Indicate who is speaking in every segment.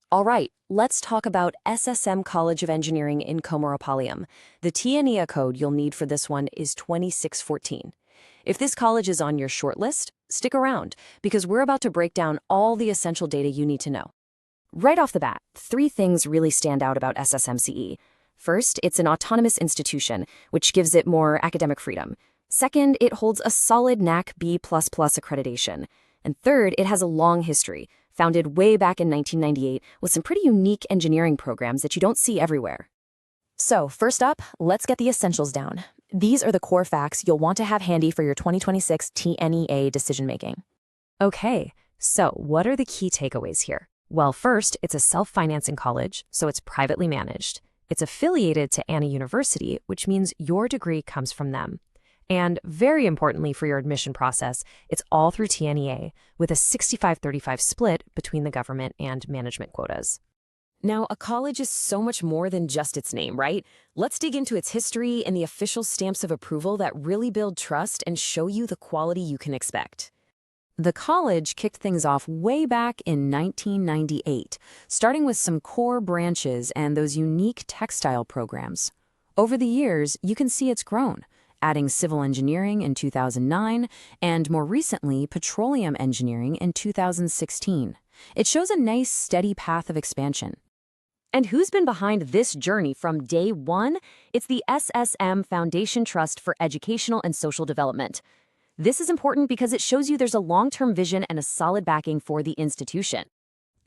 Speaker 1: All right, let's talk about SSM College of Engineering in Komarapalayam. The TNEA Code you'll need for this one is 2614. If this college is on your shortlist, stick around, because we're about to break down all the essential data you need to know. Right off the bat, three things really stand out about SSMCE. First, it's an autonomous institution, which gives it more academic freedom. Second, it holds a solid NAAC B++ accreditation. And third, it has a long history, founded way back in 1998 with some pretty unique engineering programs that you don't see everywhere. So first up, let's get the essentials down. These are the core facts you'll want to have handy for your 2026 TNEA decision-making. Okay, so what are the key takeaways here? Well, first, it's a self-financing college, so it's privately managed. It's affiliated to NAAC University, which means your degree comes from them. And very importantly for your admission process, it's all through TNEA, with a 65-35 split between the government and management quotas. Now, a college is so much more than just its name, right? Let's dig into its history and the official stamps of approval that really build trust and show you the quality you can expect. The college kicked things off way back in 1998, starting with some core branches and those unique textile programs. Over the years, you can see it's grown, adding civil engineering in 2009 and, more recently, petroleum engineering in 2016. It shows a nice, steady path of expansion. And who's been behind this journey from day one? It's the SSM Foundation Trust for Educational and Social Development. This is important because it shows you there's a long-term vision and a solid backing for the institution.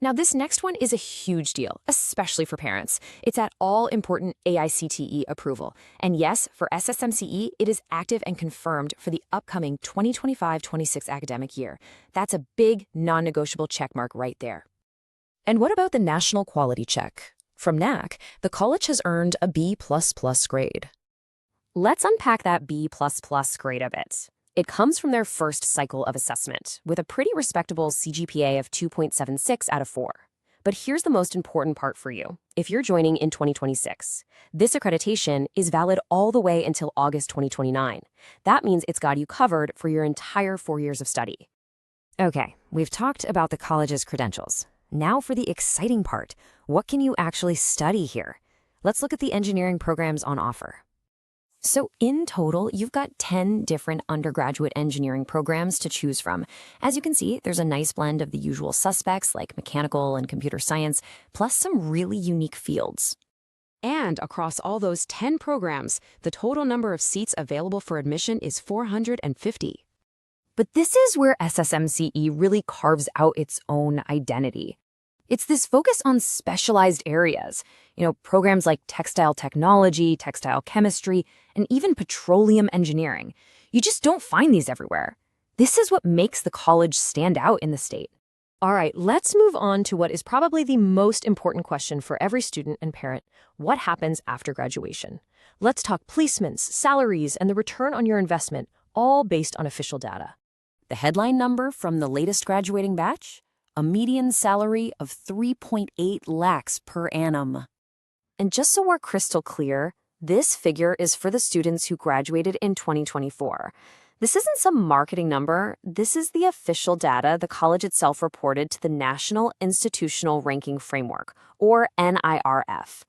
Speaker 1: Now, this next one is a huge deal, especially for parents. It's at all-important AICTE approval. And yes, for SSMCE, it is active and confirmed for the upcoming 2025-26 academic year. That's a big, non-negotiable checkmark right there. And what about the National Quality Check? From NAAC, the college has earned a B++ grade. Let's unpack that B++ grade a bit. It comes from their first cycle of assessment, with a pretty respectable CGPA of 2.76 out of 4. But here's the most important part for you. If you're joining in 2026, this accreditation is valid all the way until August 2029. That means it's got you covered for your entire 4 years of study. Okay, we've talked about the college's credentials. Now for the exciting part. What can you actually study here? Let's look at the engineering programs on offer. So in total, you've got 10 different undergraduate engineering programs to choose from. As you can see, there's a nice blend of the usual suspects like mechanical and computer science, plus some really unique fields. And across all those 10 programs, the total number of seats available for admission is 450. But this is where SSMCE really carves out its own identity. It's this focus on specialized areas, programs like textile technology, textile chemistry, and even petroleum engineering. You just don't find these everywhere. This is what makes the college stand out in the state. All right, let's move on to what is probably the most important question for every student and parent. What happens after graduation? Let's talk placements, salaries, and the return on your investment, all based on official data. The headline number from the latest graduating batch? A median salary of 3.8 lakhs per annum. And just so we're crystal clear, this figure is for the students who graduated in 2024. This isn't some marketing number. This is the official data the college itself reported to the National Institutional Ranking Framework, or NIRF.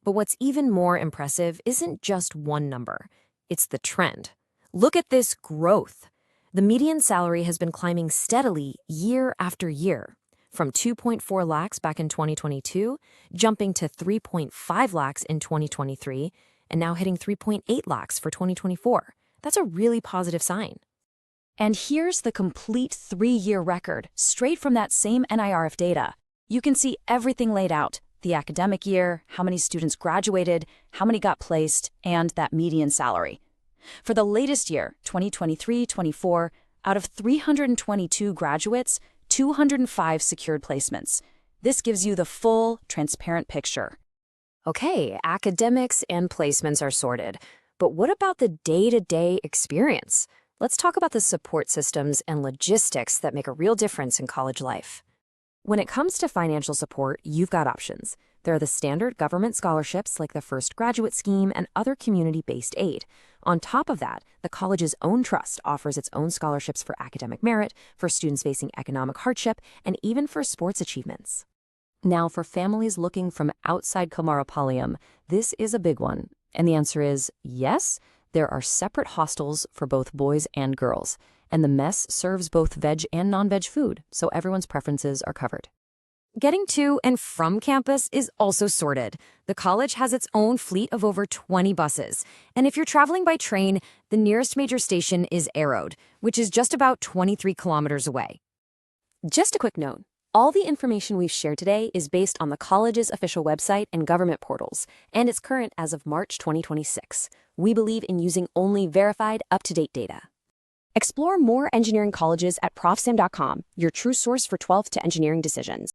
Speaker 1: But what's even more impressive isn't just one number. It's the trend. Look at this growth. The median salary has been climbing steadily year after year, from 2.4 lakhs back in 2022, jumping to 3.5 lakhs in 2023, and now hitting 3.8 lakhs for 2024. That's a really positive sign. And here's the complete 3-year record, straight from that same NIRF data. You can see everything laid out: the academic year, how many students graduated, how many got placed, and that median salary. For the latest year, 2023-24, out of 322 graduates, 205 secured placements. This gives you the full, transparent picture. Okay, academics and placements are sorted. But what about the day-to-day experience? Let's talk about the support systems and logistics that make a real difference in college life. When it comes to financial support, you've got options. There are the standard government scholarships like the First Graduate Scheme and other community-based aid. On top of that, the college's own trust offers its own scholarships for academic merit, for students facing economic hardship, and even for sports achievements. Now, for families looking from outside Komarapalayam, this is a big one. And the answer is yes, there are separate hostels for both boys and girls. And the mess serves both veg and non-veg food, so everyone's preferences are covered. Getting to and from campus is also sorted. The college has its own fleet of over 20 buses. And if you're traveling by train, the nearest major station is Erode, which is just about 23 kilometers away. Just a quick note. All the information we've shared today is based on the college's official website and government portals, and it's current as of March 2026. We believe in using only verified, up-to-date data. Explore more engineering colleges at profsim.com, your true source for 12th to engineering decisions.